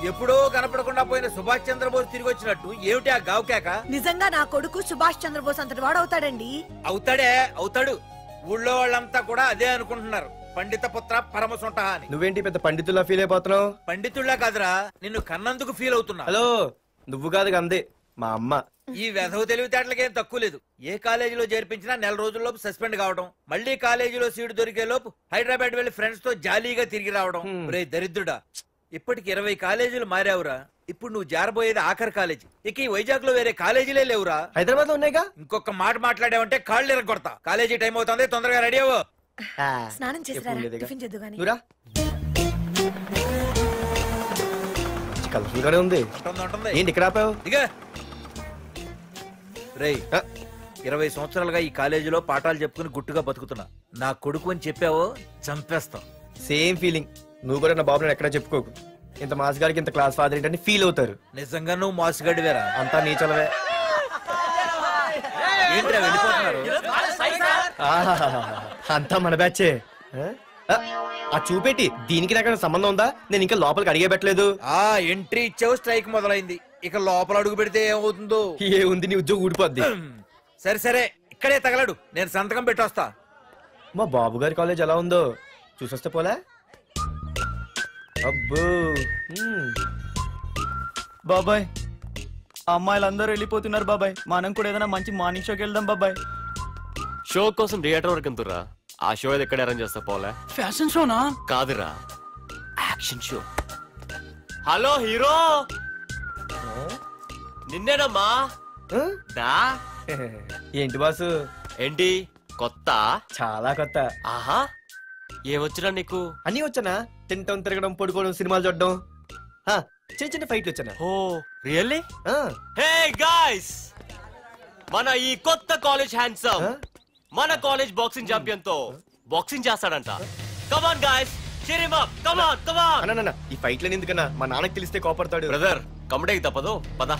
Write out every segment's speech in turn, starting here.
ఎప్పుడో కనపడకుండా పోయిన సుభాష్ చంద్రబోస్ తిరిగి వచ్చినట్టు ఏమిటి ఆ గావుకేక? నిజంగా నా కొడుకు సుభాష్ చంద్రబోస్ అంతటి వాడు అవుతాడండి. అవుతాడు. ఊళ్ళో వాళ్ళంతా కూడా అదే అనుకుంటున్నారు. పండిత పుత్ర పరమ సొంట అని. నువ్వేంటి పెద్ద పండితుల్లా ఫీల్ అయిపోతున్నావు? పండితుల్లా కాదురా, నిన్ను కన్నందుకు ఫీల్ అవుతున్నా. హలో, నువ్వు కాదు అందే మా అమ్మ. ఈ వెధవ తెలివితేటలకేం తక్కువ లేదు. ఏ కాలేజీలో చేర్పించినా నెల రోజుల్లోపు సస్పెండ్ కావడం, మళ్ళీ కాలేజీలో సీటు దొరికే లోపు హైదరాబాద్ వెళ్లి ఫ్రెండ్స్ తో జాలీగా తిరిగి రావడం. రే దరిద్రుడా, ఇప్పటికి 20 కాలేజీలు మారావురా. ఇప్పుడు నువ్వు జారబోయేది ఆఖరి కాలేజీ. ఇక ఈ వైజాగ్ లో వేరే కాలేజీలే లేవురా. హైదరాబాద్ లో ఉన్నాయిగా. ఇంకొక మాట మాట్లాడావంటే కాళ్ళు ఎరగొడతా. కాలేజీ టైం అవుతుంది, తొందరగా రెడీ అవ్వు. స్నానం చేసిరా, టిఫిన్ చేద్దు గాని. కలర్ఫుల్ గానే ఉంది. ఏంటి ఇక్కడ ఆపావు? దిగా. రేయ్, 20 సంవత్సరాలుగా ఈ కాలేజీలో పాఠాలు చెప్పుకుని గుట్టుగా బతుకుతున్నా. నా కొడుకు అని చెప్పావో చంపేస్తాం. Same feeling. నువ్వు కూడా నా బాబు నేను ఎక్కడా చెప్పుకోకు. ఇంత మాస్ గారికి ఇంత క్లాస్ ఫాదర్ ఏంటని ఫీల్ అవుతారు. నిజంగా నువ్వు మాసుగడివేరా? అంతా నీచలవే. ఏంట్రా వెళ్ళిపోతున్నారు? అంతా మన బ్యాచే. ఆ చూపెట్టి దీనికి నాకు సంబంధం ఉందా? నేను ఇంకా లోపలికి అడిగే పెట్టలేదు. ఎంట్రీ ఇచ్చావు, స్ట్రైక్ మొదలైంది. ఇక లోపల అడుగు పెడితే ఏమవుతుందో. ఏ ఉంది, నీ ఉద్యోగం ఊడిపోద్ది. సరే ఇక్కడే తగలడు, నేను సంతకం పెట్టొస్తా. మా బాబు గారి కాలేజ్ ఎలా ఉందో చూసొస్తే పోలే. అబ్బో బాబాయ్, అమ్మాయిలందరూ వెళ్ళిపోతున్నారు బాబాయ్. మనం కూడా ఏదైనా మంచి మార్నింగ్ షోకి వెళ్దాం బాబాయ్. షో కోసం థియేటర్ వరకు ఎంతురా? ఆ షో ఏది ఎక్కడ అరేంజ్ చేస్తా పోలే? ఫ్యాషన్ షోనా? కాదురా, యాక్షన్ షో. హలో హీరో, నిన్నేనమ్మా. ఏంటి బాసు? ఏంటి కొత్త? చాలా కొత్త. ఆహా, ఏమొచ్చినా నీకు? అన్నీ వచ్చానా? తింటం, తిరగడం, పడుకోవడం, సినిమాలు చూడడం, చిన్న చిన్న ఫైట్లు వచ్చానా? ఓ రియల్లీ? హే గాయ్స్, మన ఈ కొత్త కాలేజ్ హ్యాండ్సమ్ మన కాలేజ్ బాక్సింగ్ ఛాంపియన్ తో బాక్సింగ్ చేస్తాడంట. Come on guys, cheer him up. Come on. అన్న ఈ ఫైట్లని ఎందుకన్నా? మా నాన్నకి తెలిస్తే కోపడతాడు. బ్రదర్, కమడేకి తప్పదు, పద.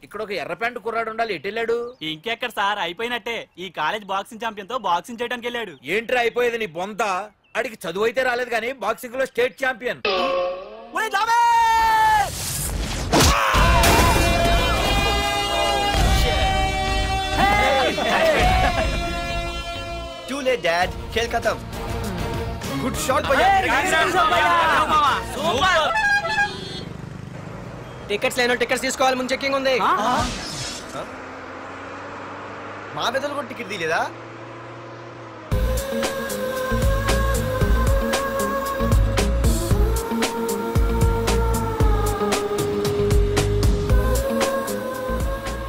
ఇక్కడ ఒక ఎర్ర ప్యాంటు కుర్రాడు ఉండాలి, ఎటు వెళ్ళాడు? ఇంకెక్కడ సార్, అయిపోయినట్టే. ఈ కాలేజ్ బాక్సింగ్ ఛాంపియన్ తో బాక్సింగ్ చేయడానికి వెళ్ళాడు. ఏంట్రా అయిపోయేది నీ బొంత? అడిగి చదువు అయితే రాలేదు కానీ బాక్సింగ్ లో state champion. Too late, Dad. खेल खत्म. Good shot, भैया. టికెట్స్ లేనో టికెట్స్ తీసుకోవాలి, ముందు చెక్కింగ్ ఉంది. మా పెద్దలు కూడా టికెట్ తీయలేదా?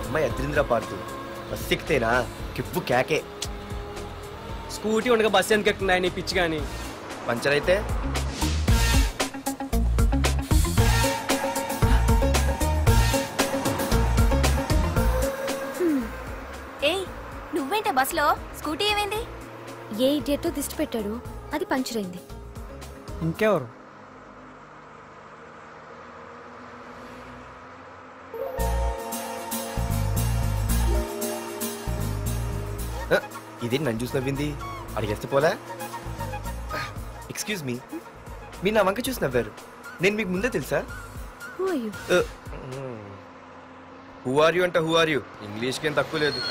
అమ్మాయి అద్రింద్ర పార్తు బస్ ఎక్కితేనా కిప్పు కేకే. స్కూటీ ఉండగా బస్సు ఎందుకు ఎక్కుతున్నాయి నీ పిచ్చి గాని? పంచర్ అయితే నువ్వేంటే బస్సులో? స్కూటీ ఏమైంది? ఏ ఇడియట్ దిష్టి పెట్టాడు, అది పంచర్ అయింది. ఇంకెవరు? ఇదే నన్ను చూసి నవ్వింది. అడిగేస్తే పోలే. ఎక్స్క్యూజ్ మీ, మీరు నా వంక చూసి నవ్వారు. నేను మీకు ముందే తెలుసా? హూ ఆర్ యూ అంటే హూ ఆర్ యూ, ఇంగ్లీష్కి ఏం తక్కువ లేదు.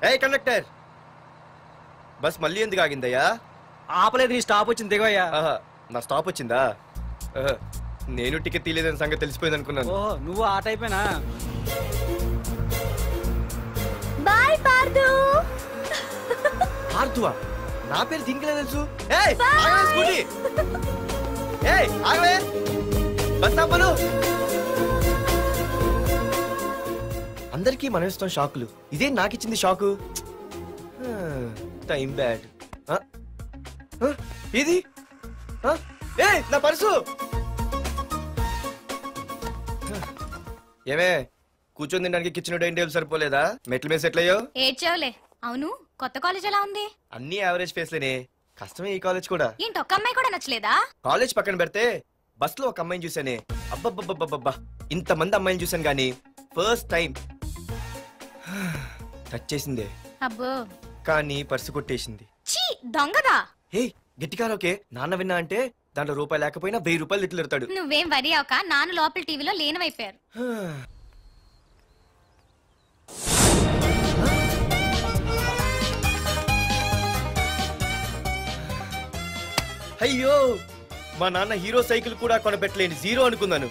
ఏ కండక్టర్, బస్ మళ్ళీ ఎందుకు ఆగిందయ్యా? ఆపలేదు, నీ స్టాప్ వచ్చింది, దిగవయ్యా. నా స్టాప్ వచ్చిందా? నేను టికెట్ తీయలేదని సంగతి తెలిసిపోయింది అనుకున్నాను. ఓహో, నువ్వు ఆ టైపేనా? బాయ్ పార్దు. పార్థువా? నా పేరు దీనికి తెలుసు. ఏయ్ ఆగవే స్కూటీ. ఏయ్ ఆగవే, బస్ ఆపను. అందరికీ మనం ఇస్తాం షాకులు, ఇదే నాకు ఇచ్చింది షాకు. Time bad. ఇది నా పర్సు. ఏమే కూర్చొని తినడానికి కిచెన్ డైనింగ్ టేబుల్ సరిపోలేదా? మెట్ల మీద సెట్ అయ్యో. ఏడ్చావులే. అవును, కొత్త కాలేజ్ ఎలా ఉంది? అన్ని యావరేజ్ ఫేస్లేనే. కష్టమే ఈ కాలేజ్ కూడా. ఏంటి, ఒక్క అమ్మాయి కూడా నచ్చలేదా? కాలేజ్ పక్కన పెడితే బస్ లో ఒక అమ్మాయిని చూసానే, అబ్బబ్బబ్బబ్బబ్బా ఇంతమంది అమ్మాయిని చూసాను గానీ ఫస్ట్ టైం టచ్ చేసిందే. అబ్బో, కానీ పర్సు కొట్టేసింది. చీ దొంగదా. హే గట్టిగా ఓకే, నాన్న విన్నా అంటే దాంట్లో రూపాయి లేకపోయినా 1000 రూపాయలు తిట్లు. నువ్వేం వరి అవక, నాన్న లోపల టీవీలో లీనమైపోయారు. అయ్యో, మా నాన్న హీరో సైకిల్ కూడా కొనబెట్టలేని జీరో అనుకున్నాను.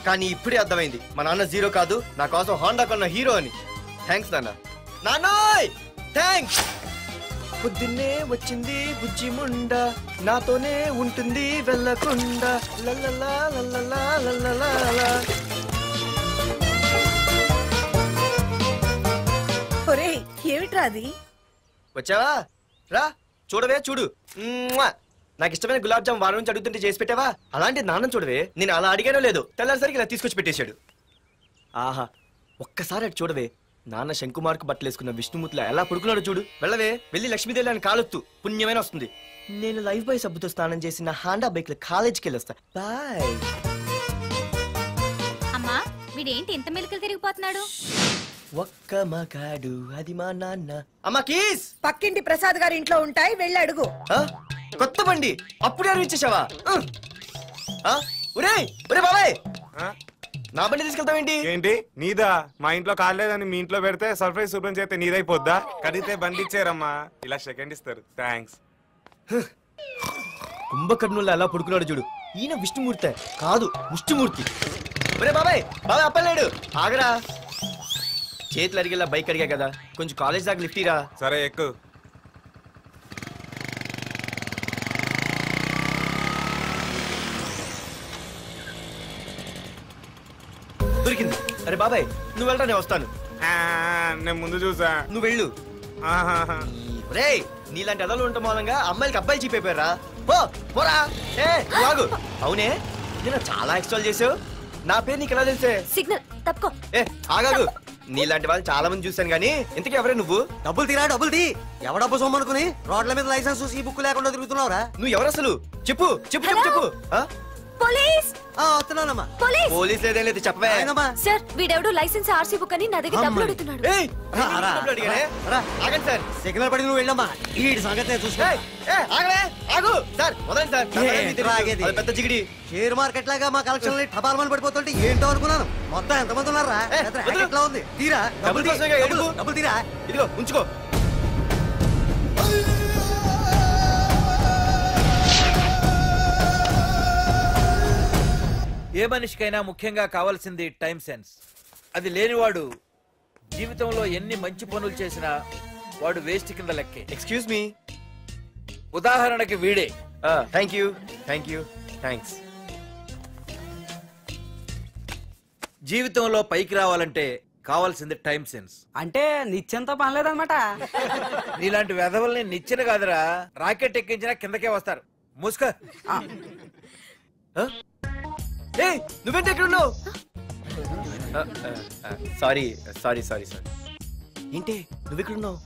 కానీ ఇప్పుడే అర్థమైంది, మా నాన్న జీరో కాదు, నా కోసం హోండా కొన్న హీరో అని. థ్యాంక్స్ నాన్న. నాన్నోయ్ థ్యాంక్స్. పొద్దున్నే వచ్చింది బుజ్జి ముండ, నాతోనే ఉంటుంది వెళ్ళకుండా. లల్లలా లల్లలా లల్లలా. ఒరేయ్ ఏమిట్రా అది? వచ్చావా? రా చూడవే, చూడు. మ్వా! నాకు ఇష్టమైన గులాబ్ జామ్ వారం నుంచి అడుగుతుంటే చేసి పెట్టావా? అలాంటి నాన్న చూడవే, నేను అలా అడిగానో లేదు, తెల్లారిసరికి ఇలా తీసుకొచ్చి పెట్టేశాడు. ఆహా, ఒక్కసారి అటు చూడవే, నాన్న శంకుమార్కు బట్టలు వేసుకున్న విష్ణుమూర్తిలా ఎలా పడుకున్నాడో చూడు. వెళ్ళవే, వెళ్ళి లక్ష్మీదేవి అని కాలొత్తు, పుణ్యమైన వస్తుంది. నేను లైఫ్ బాయ్ సబ్బుతో స్నానం చేసి నా హాండా బైక్ లో కాలేజీకి వెళ్ళొస్తా. బాయ్. అమ్మా, వీడేంటి ఇంత మెలికలు తిరిగిపోతున్నాడు? ఒక్క మగాడు అది మా నాన్న. అమ్మా కీస్. పక్కింటి ప్రసాద్ గారి ఇంట్లో ఉంటాయి, వెళ్ళి అడుగు. కొత్త బండి అప్పుడే ఇచ్చేసావా? ఒరే ఒరే బాబాయ్, నా బండి తీసుకెళ్తావేంటి? ఏంటి నీదా? మా ఇంట్లో కాలేదని మీ ఇంట్లో పెడితే సర్ప్రైజ్ శుభ్రం చేస్తే నీదైపోద్దా? కడిగితే బండి ఇచ్చారమ్మా, ఇలా సెకండ్ ఇస్తారు. థ్యాంక్స్. కుంభకర్ణుల్లో ఎలా పడుకున్నాడు చూడు. ఈయన విష్ణుమూర్తి కాదు, ముష్టిమూర్తి. ఒరే బాబాయ్, బాబాయ్ అప్పలేడు, ఆగరా. చేతులు అడిగేలా బైక్ అడిగా కదా, కొంచెం కాలేజ్ దాకా లిఫ్ట్ ఇరా. సరే ఎక్కు. దొరికింది. అరే బాబాయ్ నువ్వు వెళ్ళరా, నేను వస్తాను. నేను ముందు చూసా. నువ్వు వెళ్ళు. రే నీలాంటి ఎదలు ఉండటం మూలంగా అమ్మాయిలకి అబ్బాయిలు చీపైపోయారా? పోరా. ఏ ఆగు. అవునే, నేను చాలా ఎక్స్ట్రాల్ చేసావు. నా పేరు నీకు ఎలా తెలిసే? సిగ్నల్ తప్పుకో. ఏ ఆగాగు. నీలాంటి వాళ్ళు చాలా మంది చూసాను గానీ ఇంతకీ ఎవరే నువ్వు? డబ్బులు తీరా, డబ్బులు తీ. ఎవడబ్బు సొమ్మనుకుని రోడ్ల మీద లైసెన్స్ ఈ బుక్ లేకుండా తిరుగుతున్నావురా? నువ్వు ఎవరు అసలు? చెప్పు చెప్పు చెప్పు చెప్పు. పోలీస్. వస్తున్నానమ్మా. పోలీస్ లేదేం లేదు, చెప్పవే. సార్, వీడెవడో లైసెన్స్ ఆర్సీ బుక్ అని నా దగ్గర డబ్బులు అడుగుతున్నాడు. ఆగండి సార్. సిగ్నల్ పడి నువ్వు వెళ్ళమ్మా, ఈ సంగతి చూసుకో. ఆగు సార్, వదండి సార్. పెద్ద జిగిడి. షేర్ మార్కెట్ లాగా మా కలెక్షన్ టపాల్మని పడిపోతుంటే ఏంటో అనుకున్నాను. మొత్తం ఎంతమంది ఉన్నారా? ఎట్లా ఉంది? తీరా డబ్బులు తీరా. ఇదిగో ఉంచుకో. ఏ మనిషికైనా ముఖ్యంగా కావాల్సింది టైం సెన్స్. అది లేనివాడు జీవితంలో ఎన్ని మంచి పనులు చేసినా వాడు వేస్ట్ కింద లెక్కే. Excuse me. ఉదాహరణకి వీడే. Thank you thank you thanks. జీవితంలో పైకి రావాలంటే కావాల్సింది టైం సెన్స్. అంటే నిత్యంతో పనిలేదన్నమాట. నీలాంటి వెధవల్ని నిచ్చిన కాదురా, రాకెట్ ఎక్కించినా కిందకే వస్తారు. ముసుక. నువ్వేంటి ఎక్కడ ఉన్నావు? Sorry sorry sorry sorry. ఏంటి నువ్వు ఇక్కడ ఉన్నావు?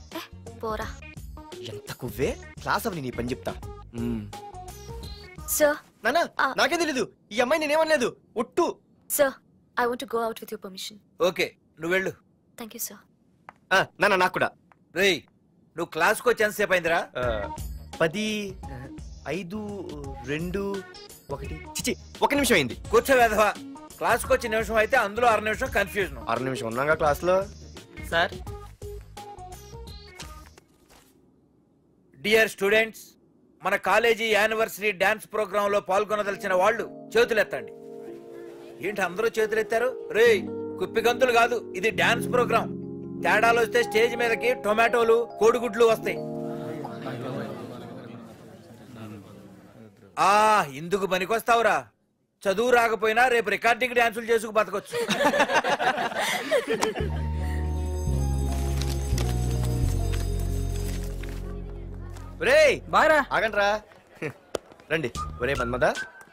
పోరా. ఎంత కువ్వే. క్లాస్ అవని నీ పని చెప్తా. సార్, నానా నాకే తెలీదు, ఈ అమ్మాయి నేనేమనలేదు, ఒట్టు. Sir, I want to go out with your permission. Okay, నువ్వు వెళ్ళు. Thank you sir. నానా నాకు కూడా. రేయ్, నువ్వు క్లాస్కి వచ్చి ఎంతసేపు అయిందిరా? 10, 5, 2, 1 చిచి 1 నిమిషం అయింది. కూర్చో వెధవా. క్లాస్కి వచ్చి నిమిషం అయితే అందులో 6 నిమిషం కన్ఫ్యూజన్. 6 నిమిషం ఉన్నాగా క్లాస్ లో. సార్, డియర్ స్టూడెంట్స్, మన కాలేజీ యానివర్సరీ డాన్స్ ప్రోగ్రామ్ లో పాల్గొనదలిచిన వాళ్ళు చేతులెత్తండి. ఏంటి అందరూ చేతులెత్తారు? రేయ్, కుప్పి గంతులు కాదు, ఇది డాన్స్ ప్రోగ్రామ్. తేడాలు వస్తే స్టేజ్ మీదకి టొమాటోలు కోడిగుడ్లు వస్తాయి. ఇందుకు పనికొస్తావురా. చదువు రాకపోయినా రేపు రికార్డింగ్ డాన్సులు చేసుకు బతకొచ్చు. ఆగండ్రా, రండి. ఒరే మన్మద,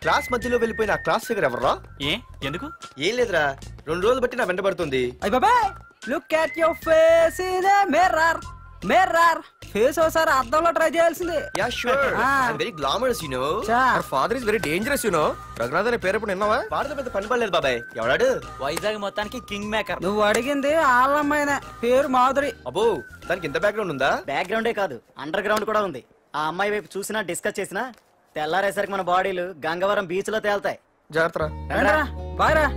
క్లాస్ మధ్యలో వెళ్ళిపోయిన ఆ క్లాస్ ఫిగర్ ఎవర్రా? ఏ ఎందుకు? ఏం లేదురా, 2 రోజులు బట్టి నా వెంట పడుతుంది. అయ్య బాబాయ్ look at your face in a mirror mirror face ఒకసారి అద్దంలో ట్రై చేయాల్సింది. Yeah sure Ah. I am very glamorous you know. Father is very dangerous you know. Raghunath అనే పేరు ఎప్పుడు విన్నావా? వాడితో పెద్ద పని పడలేదు బాబాయ్. ఎవడాడు? వైజాగ్ మొత్తానికి కింగ్ మేకర్. నువ్వు అడిగింది ఆళ్ళమ్మాయిన పేరు మాధురి. అబ్బో దానికి ఇంత బ్యాక్గ్రౌండ్ ఉందా? బ్యాక్గ్రౌండే కాదు అండర్ గ్రౌండ్ కూడా ఉంది. ఆ అమ్మాయి వైపు చూసినా డిస్కస్ చేసినా తెల్లారేసరికి మన బాడీలు గంగవరం బీచ్ లో తేల్తాయి. జాగ్రత్త. బాయ్ రా.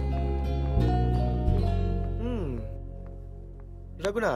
రఘునా